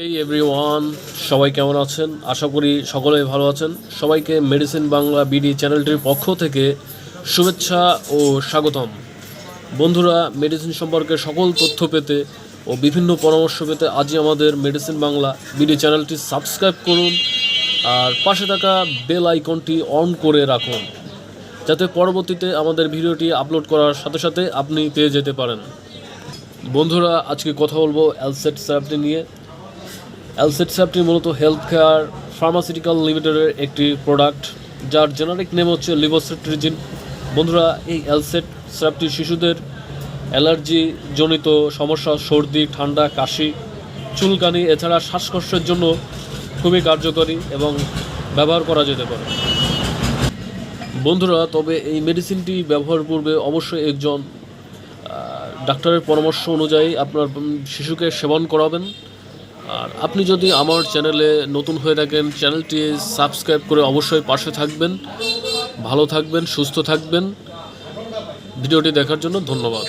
এই এভরিওয়ান, সবাই কেমন আছেন? আশা করি সকলেই ভালো আছেন। সবাইকে মেডিসিন বাংলা বিডি চ্যানেলটির পক্ষ থেকে শুভেচ্ছা ও স্বাগতম। বন্ধুরা, মেডিসিন সম্পর্কে সকল তথ্য পেতে ও বিভিন্ন পরামর্শ পেতে আজই আমাদের মেডিসিন বাংলা বিডি চ্যানেলটি সাবস্ক্রাইব করুন আর পাশে থাকা বেল আইকনটি অন করে রাখুন, যাতে পরবর্তীতে আমাদের ভিডিওটি আপলোড করার সাথে সাথে আপনি পেয়ে যেতে পারেন। বন্ধুরা, আজকে কথা বলবো অ্যালসেট সিরাপটি নিয়ে। অ্যালসেট সিরাপটি মূলত হেলথ কেয়ার ফার্মাসিউটিক্যাল লিমিটেডের একটি প্রোডাক্ট, যার জেনারিক নেম হচ্ছে লিভোসিট্রিজিন। বন্ধুরা, এই অ্যালসেট সিরাপটি শিশুদের অ্যালার্জি জনিত সমস্যা, সর্দি, ঠান্ডা, কাশি, চুলকানি এছাড়া শ্বাসকষ্টের জন্য খুবই কার্যকরী এবং ব্যবহার করা যেতে পারে। বন্ধুরা, তবে এই মেডিসিনটি ব্যবহার পূর্বে অবশ্যই একজন ডাক্তারের পরামর্শ অনুযায়ী আপনার শিশুকে সেবন করাবেন। আর আপনি যদি আমার চ্যানেলে নতুন হয়ে থাকেন, চ্যানেলটি সাবস্ক্রাইব করে অবশ্যই পাশে থাকবেন। ভালো থাকবেন, সুস্থ থাকবেন। ভিডিওটি দেখার জন্য ধন্যবাদ।